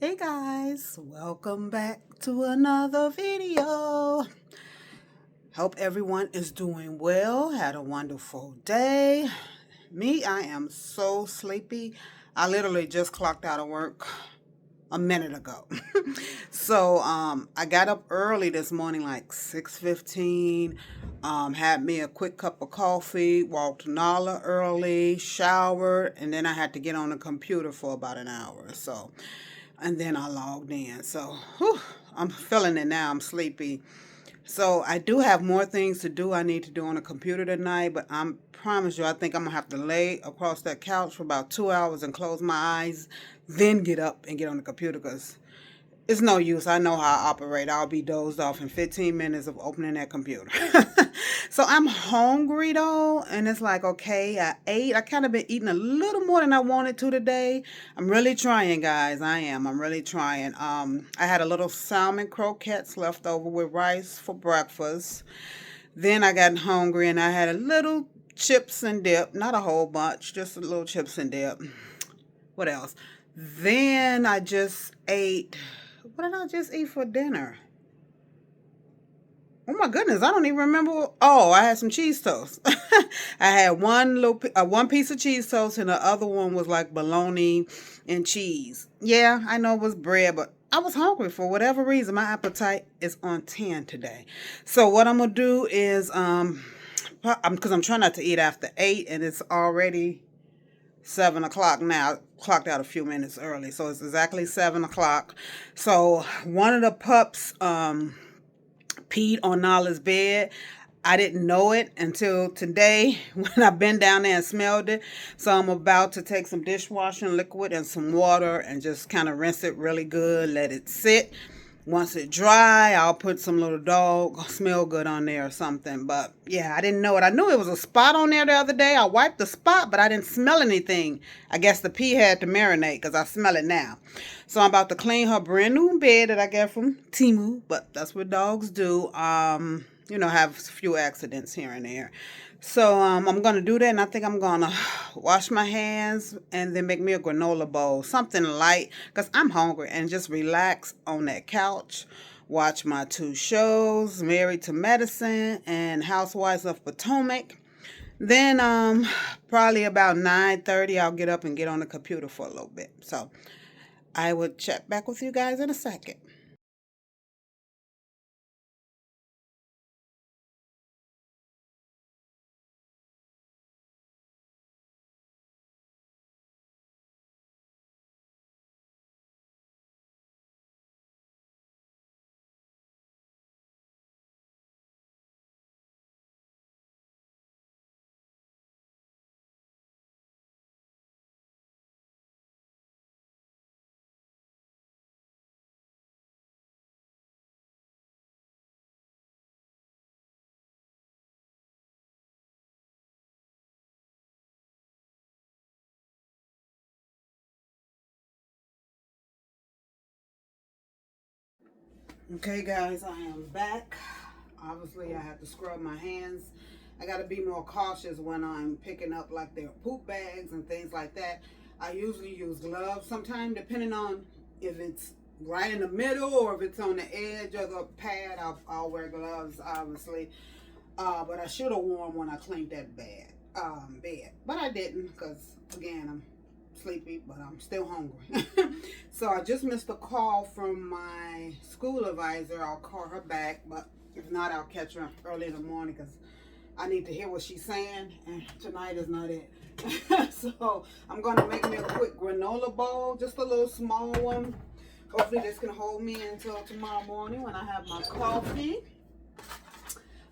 Hey guys, welcome back to another video. Hope everyone is doing well. Had a wonderful day. Me, I am so sleepy. I literally just clocked out of work a minute ago. I got up early this morning, like 6:15. Had me a quick cup of coffee, walked Nala early, showered, and then I had to get on the computer for about an hour or so. And then I logged in. I'm feeling it now. I'm sleepy. So I do have more things to do. I need to do on the computer tonight, but I promise you, I think I'm gonna have to lay across that couch for about 2 hours and close my eyes, then get up and get on the computer because it's no use. I know how I operate. I'll be dozed off in 15 minutes of opening that computer. So I'm hungry though, and it's like, okay, I ate. I kind of been eating a little more than I wanted to today. I'm really trying, guys. I am. I'm really trying. I had a little salmon croquettes left over with rice for breakfast. Then I got hungry and I had a little chips and dip. Not a whole bunch, just a little chips and dip. What else? Then I just ate. What did I just eat for dinner? Oh my goodness, I don't even remember. Oh, I had some cheese toast. I had one piece of cheese toast, and the other one was like bologna and cheese. Yeah, I know it was bread, but I was hungry for whatever reason. My appetite is on 10 today. So what I'm gonna do is because I'm trying not to eat after 8, and it's already 7 o'clock now. Clocked out a few minutes early, so it's exactly 7 o'clock. So one of the pups peed on Nala's bed. I didn't know it until today when I been down there and smelled it. So I'm about to take some dishwashing liquid and some water and just kind of rinse it really good, let it sit. Once it dry, I'll put some little dog smell good on there or something. But yeah, I didn't know it. I knew it was a spot on there the other day. I wiped the spot, but I didn't smell anything. I guess the pee had to marinate because I smell it now. So I'm about to clean her brand new bed that I got from Timu, but that's what dogs do. Have a few accidents here and there. So I'm gonna do that, and I think I'm gonna wash my hands and then make me a granola bowl, something light, cause I'm hungry, and just relax on that couch, watch my two shows, Married to Medicine and Housewives of Potomac. Then probably about 9:30, I'll get up and get on the computer for a little bit. So I will check back with you guys in a second. Okay, guys, I am back. Obviously, I have to scrub my hands. I got to be more cautious when I'm picking up like their poop bags and things like that. I usually use gloves sometimes, depending on if it's right in the middle or if it's on the edge of the pad. I'll wear gloves, obviously. But I should have worn when I cleaned that bed. But I didn't because, again, I'm sleepy, but I'm still hungry. So I just missed a call from my school advisor. I'll call her back, but if not, I'll catch her early in the morning because I need to hear what she's saying, and tonight is not it. So I'm going to make me a quick granola bowl, just a little small one. Hopefully this can hold me until tomorrow morning when I have my coffee.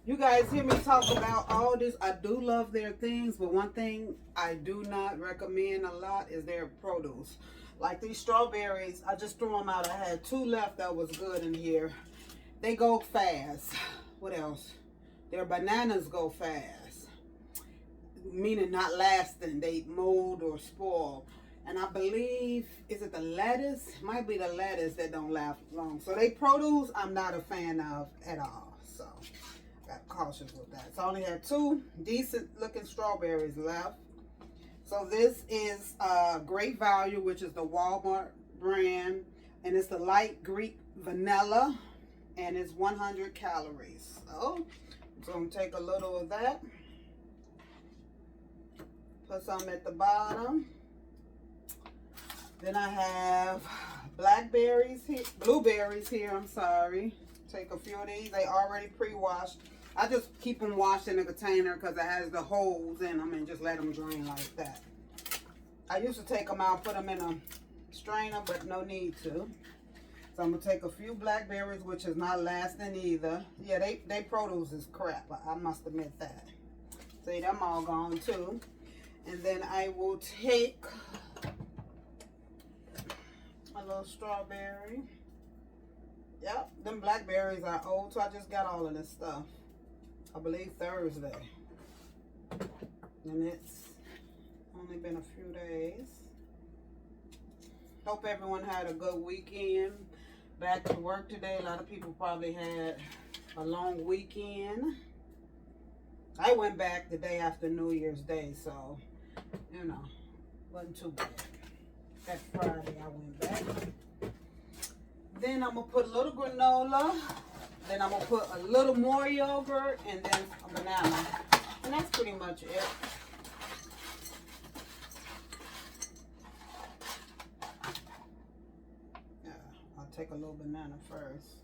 You guys hear me talk about all this. I do love their things, but one thing I do not recommend a lot is their produce. Like these strawberries, I just threw them out. I had 2 left that was good in here. They go fast. What else? Their bananas go fast, meaning not lasting. They mold or spoil. And I believe, is it the lettuce? Might be the lettuce that don't last long. So they produce, I'm not a fan of at all. So got cautious with that. So I only had 2 decent looking strawberries left. So this is Great Value, which is the Walmart brand. And it's the light Greek vanilla. And it's 100 calories. So I'm going to take a little of that. Put some at the bottom. Then I have blackberries here, blueberries here, I'm sorry. Take a few of these. They already pre-washed. I just keep them washed in a container because it has the holes in them and just let them drain like that. I used to take them out, put them in a strainer, but no need to. So I'm going to take a few blackberries, which is not lasting either. Yeah, they produce is crap. I must admit that. See, them all gone too. And then I will take a little strawberry. Yep, them blackberries are old, so I just got all of this stuff. I believe Thursday. And it's only been a few days. Hope everyone had a good weekend. Back to work today. A lot of people probably had a long weekend. I went back the day after New Year's Day, so, you know, wasn't too bad. That Friday I went back. Then I'm going to put a little granola. Then I'm going to put a little more yogurt and then a banana. And that's pretty much it. Yeah, I'll take a little banana first.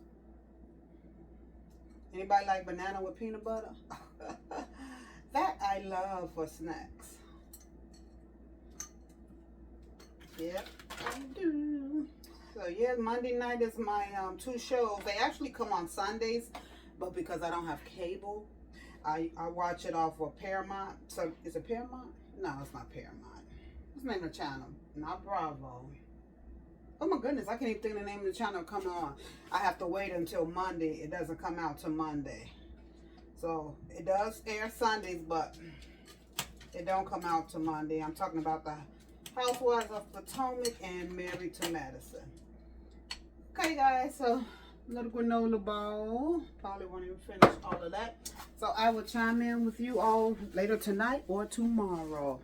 Anybody like banana with peanut butter? That I love for snacks. Yep, I do. So yeah, Monday night is my 2 shows. They actually come on Sundays, but because I don't have cable, I watch it off of Paramount. So is it Paramount? No, it's not Paramount. What's the name of the channel? Not Bravo. Oh my goodness, I can't even think of the name of the channel. Come on. I have to wait until Monday. It doesn't come out till Monday. So it does air Sundays, but it don't come out till Monday. I'm talking about the Housewives of Potomac and Married to Madison. Okay, guys, so little granola bowl. Probably won't even finish all of that. So I will chime in with you all later tonight or tomorrow.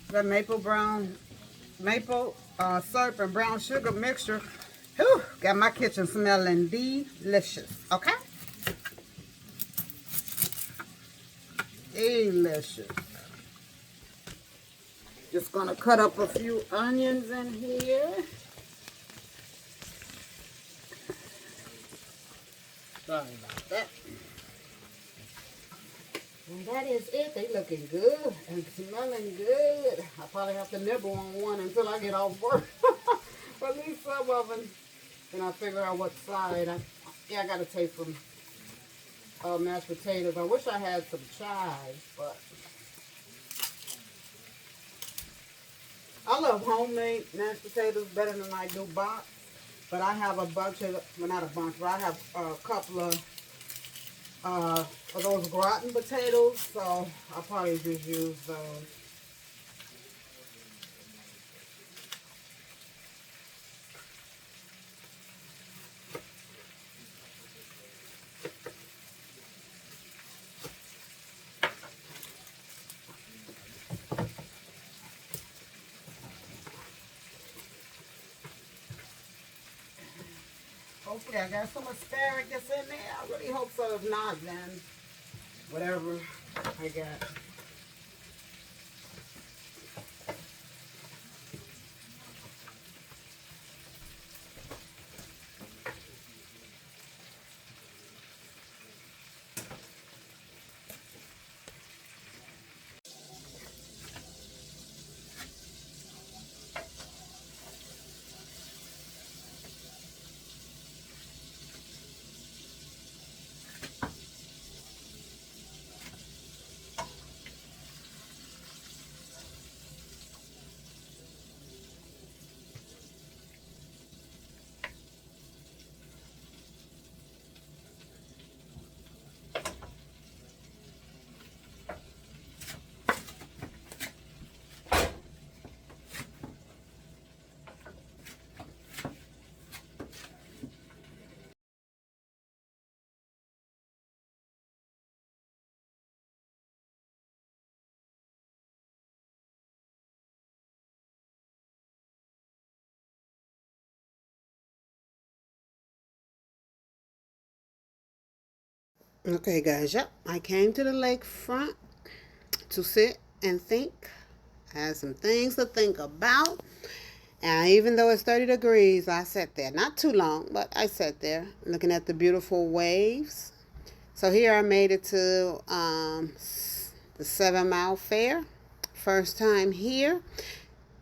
The maple syrup and brown sugar mixture. Whew, got my kitchen smelling delicious. Okay? Delicious. Just gonna cut up a few onions in here. Sorry about that. And that is it. They looking good and smelling good. I probably have to nibble on one until I get off work. At least some of them. Then I figure out what side. I got to taste some mashed potatoes. I wish I had some chives, but I love homemade mashed potatoes better than I do box. But I have a bunch of, well, not a bunch, but I have a couple of for those gratin potatoes, so I'll probably just use those. Hopefully I got some asparagus in there. I really hope so. If not, then whatever I got. Okay, guys, yep, I came to the lakefront to sit and think. I had some things to think about. And even though it's 30 degrees, I sat there. Not too long, but I sat there looking at the beautiful waves. So here I made it to the 7 Mile Fair. First time here.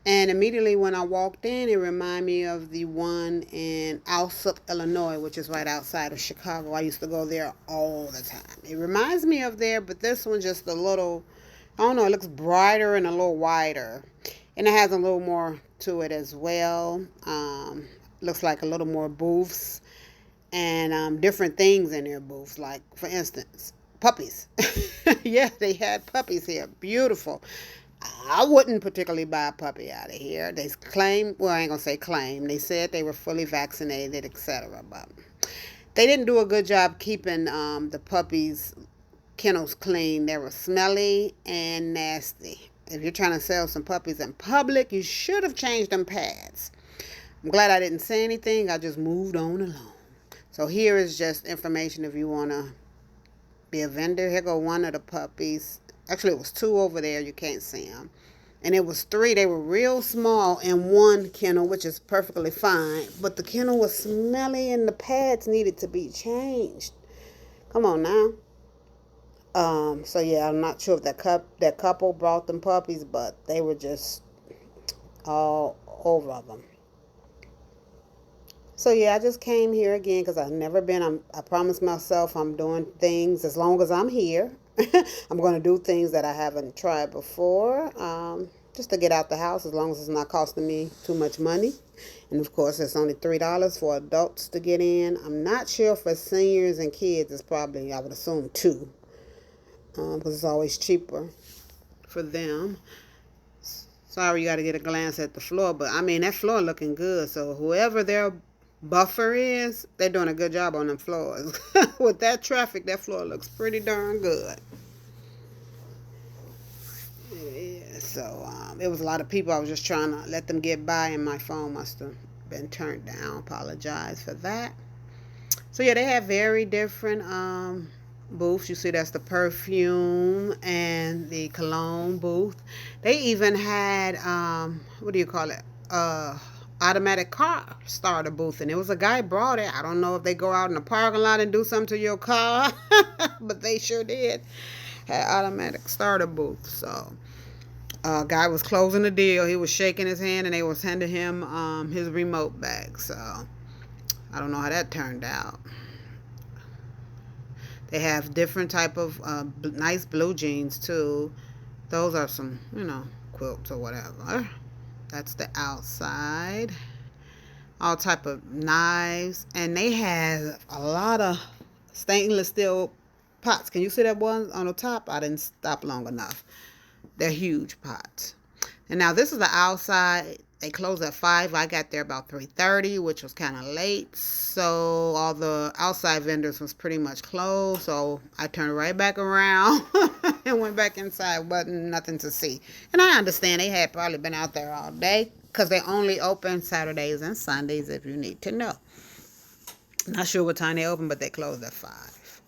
And immediately when I walked in, it reminded me of the one in Alsop, Illinois, which is right outside of Chicago. I used to go there all the time. It reminds me of there, but this one just a little, I don't know, it looks brighter and a little wider. And it has a little more to it as well. Looks like a little more booths and different things in their booths. Like, for instance, puppies. Yeah, they had puppies here. Beautiful. I wouldn't particularly buy a puppy out of here. They claim, well, I ain't gonna say claim. They said they were fully vaccinated, etc. But they didn't do a good job keeping the puppies' kennels clean. They were smelly and nasty. If you're trying to sell some puppies in public, you should have changed them pads. I'm glad I didn't say anything. I just moved on along. So here is just information if you want to be a vendor. Here go one of the puppies. Actually, it was two over there. You can't see them. And it was three. They were real small in one kennel, which is perfectly fine. But the kennel was smelly and the pads needed to be changed. Come on now. So yeah, I'm not sure if that couple brought them puppies, but they were just all over them. So yeah, I just came here again because I've never been. I promised myself I'm doing things as long as I'm here. I'm going to do things that I haven't tried before, just to get out the house as long as it's not costing me too much money. And of course, it's only $3 for adults to get in. I'm not sure for seniors and kids. It's probably, I would assume, two, because it's always cheaper for them. Sorry, you got to get a glance at the floor, but I mean that floor looking good. So whoever their buffer is, they're doing a good job on them floors. With that traffic, that floor looks pretty darn good. Yeah, so it was a lot of people. I was just trying to let them get by, and my phone must have been turned down. Apologize for that. So yeah, they have very different booths. You see, that's the perfume and the cologne booth. They even had what do you call it? Automatic car starter booth, and it was a guy brought it. I don't know if they go out in the parking lot and do something to your car, but they sure did. Had automatic starter booth. So guy was closing the deal. He was shaking his hand, and they was handing him his remote back. So I don't know how that turned out. They have different type of nice blue jeans too. Those are some, quilts or whatever. That's the outside. All type of knives, and they have a lot of stainless steel pots. Can you see that one on the top? I didn't stop long enough. They're huge pots. And now this is the outside. They close at 5. I got there about 3:30, which was kind of late. So all the outside vendors was pretty much closed. So I turned right back around and went back inside. Wasn't nothing to see. And I understand they had probably been out there all day because they only open Saturdays and Sundays if you need to know. Not sure what time they open, but they close at 5.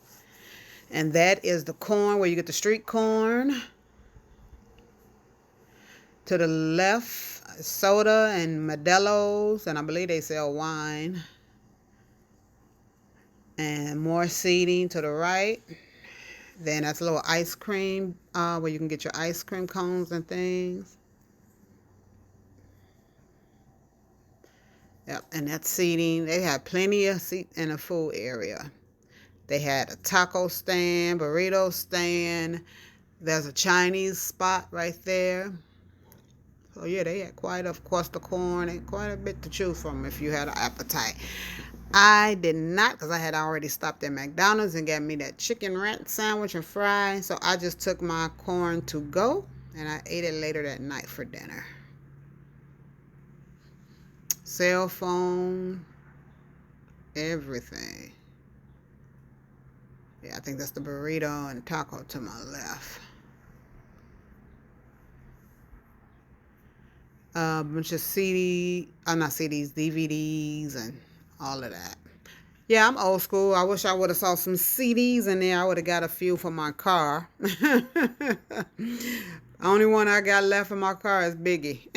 And that is the corn where you get the street corn. To the left, soda and Modelo's, and I believe they sell wine. And more seating to the right. Then that's a little ice cream where you can get your ice cream cones and things. Yep, and that's seating. They have plenty of seats in the food area. They had a taco stand, burrito stand. There's a Chinese spot right there. So yeah, they had quite, of course, the corn and quite a bit to choose from if you had an appetite. I did not, because I had already stopped at McDonald's and got me that chicken ranch sandwich and fries. So I just took my corn to go, and I ate it later that night for dinner. Cell phone, everything. Yeah, I think that's the burrito and taco to my left. A bunch of not CDs, DVDs, and all of that. Yeah, I'm old school. I wish I would have saw some CDs in there. I would have got a few for my car. Only one I got left in my car is Biggie.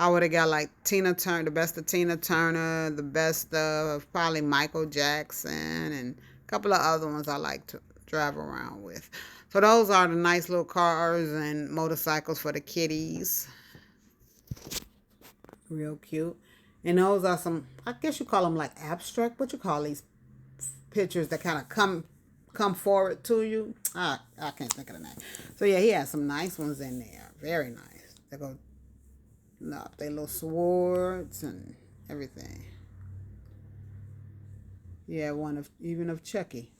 I would have got like Tina Turner, the best of Tina Turner, the best of probably Michael Jackson, and a couple of other ones I like to drive around with. So those are the nice little cars and motorcycles for the kiddies. Real cute. And those are some, I guess you call them like abstract. What you call these pictures that kind of come forward to you? I can't think of the name. So yeah, he has some nice ones in there. Very nice. They go up their little swords and everything. Yeah, one of even of Chucky.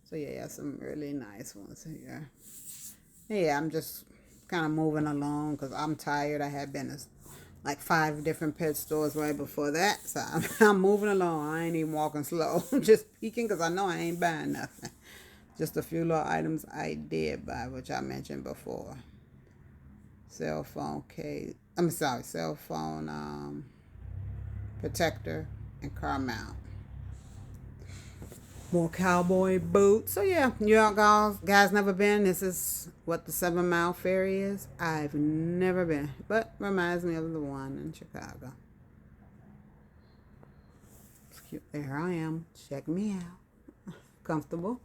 So yeah, some really nice ones here. Yeah, I'm just kind of moving along because I'm tired. I had been like 5 different pet stores right before that. So I'm moving along. I ain't even walking slow. I'm just peeking because I know I ain't buying nothing. Just a few little items I did buy, which I mentioned before. Cell phone case. Cell phone protector and car mount. More cowboy boots. So yeah, New York guys never been. This is what the 7 Mile Ferry is. I've never been, but reminds me of the one in Chicago. It's cute. There I am. Check me out. Comfortable.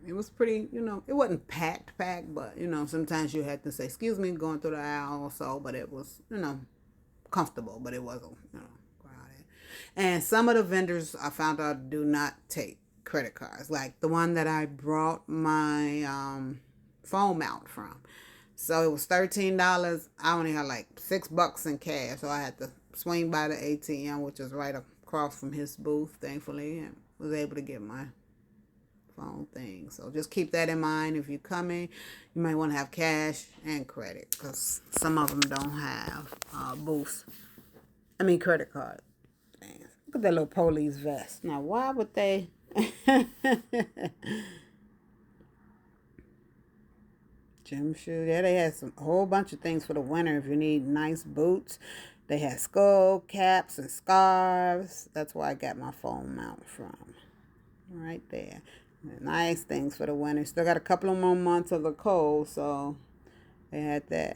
It was pretty, it wasn't packed, but, sometimes you had to say, excuse me, going through the aisle or so, but it was, comfortable, but it wasn't, crowded. And some of the vendors I found out do not take credit cards, like the one that I brought my phone mount from. So it was $13. I only had like $6 in cash, so I had to swing by the ATM, which is right across from his booth, thankfully, and was able to get my phone thing. So just keep that in mind. If you're coming, you might want to have cash and credit because some of them don't have credit card things. Look at that little police vest. Now, why would they? Gym shoes. Yeah, they had a whole bunch of things for the winter if you need nice boots. They had skull caps and scarves. That's where I got my phone mount from. Right there. Nice things for the winter. Still got a couple of more months of the cold, so they had that.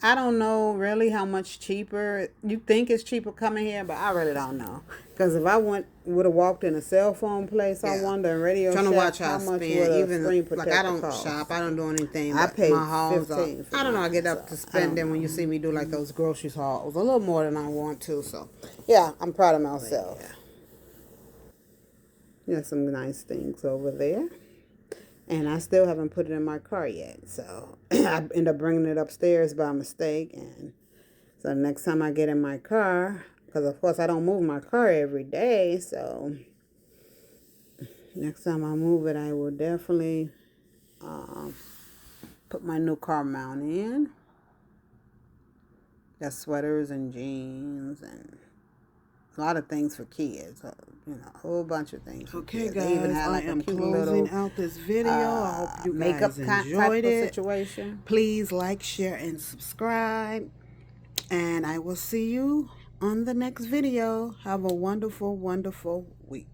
I don't know really how much cheaper. You think it's cheaper coming here, but I really don't know. Because if I would have walked in a cell phone place, I wonder, and Radio Shack, watch how much would even screen protector like I don't cost? shop, I don't do anything. I But paid my hauls $15 for I don't know. I mine, get up so to spend I them don't when you know. see me do like those grocery hauls, a little more than I want to. So yeah, I'm proud of myself. Yeah, some nice things over there. And I still haven't put it in my car yet. So I end up bringing it upstairs by mistake. And So next time I get in my car, because of course I don't move my car every day, so next time I move it, I will definitely put my new car mount in. Got sweaters and jeans and a lot of things for kids. A whole bunch of things for kids. They even had like a cute little out this video. I hope you makeup guys type enjoyed of it. situation. Please like, share, and subscribe. And I will see you on the next video. Have a wonderful, wonderful week.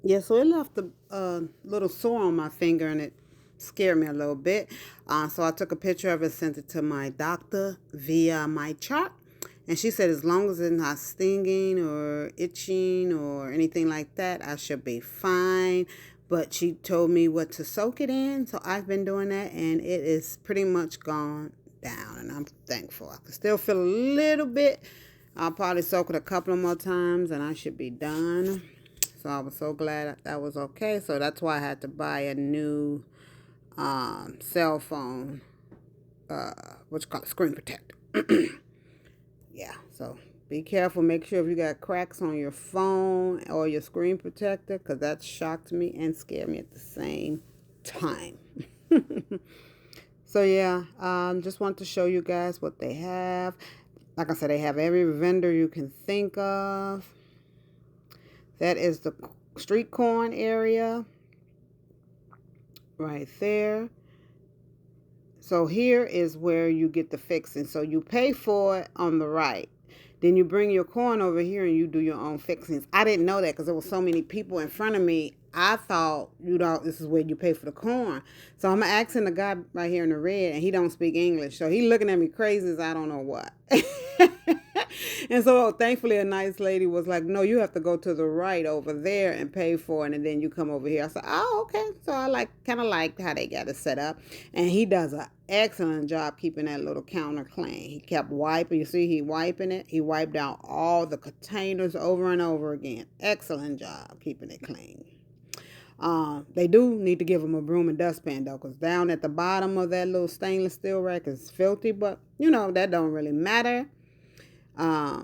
Yeah, so it left a little sore on my finger and it scared me a little bit. So I took a picture of it, sent it to my doctor via my chart. And she said as long as it's not stinging or itching or anything like that, I should be fine. But she told me what to soak it in. So I've been doing that and it is pretty much gone down. And I'm thankful. I can still feel a little bit. I'll probably soak it a couple of more times and I should be done. So I was so glad that was okay. So that's why I had to buy a new cell phone, what's called screen protector. Yeah, so be careful. Make sure if you got cracks on your phone or your screen protector, because that shocked me and scared me at the same time. So yeah, just want to show you guys what they have. Like I said, they have every vendor you can think of. That is the street corn area right there. So here is where you get the fixing. So you pay for it on the right. Then you bring your corn over here and you do your own fixings. I didn't know that because there were so many people in front of me. I thought, this is where you pay for the corn. So I'm asking the guy right here in the red, and he don't speak English. So he looking at me crazy as I don't know what. And so thankfully a nice lady was like, no, you have to go to the right over there and pay for it, and then you come over here. I said, oh, okay. So I kind of liked how they got it set up. And he does an excellent job keeping that little counter clean. He kept wiping. You see, he wiping it. He wiped out all the containers over and over again. Excellent job keeping it clean. They do need to give them a broom and dustpan though, because down at the bottom of that little stainless steel rack is filthy, but that don't really matter. As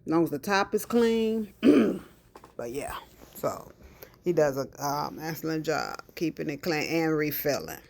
long as the top is clean. But yeah, so he does a excellent job keeping it clean and refilling.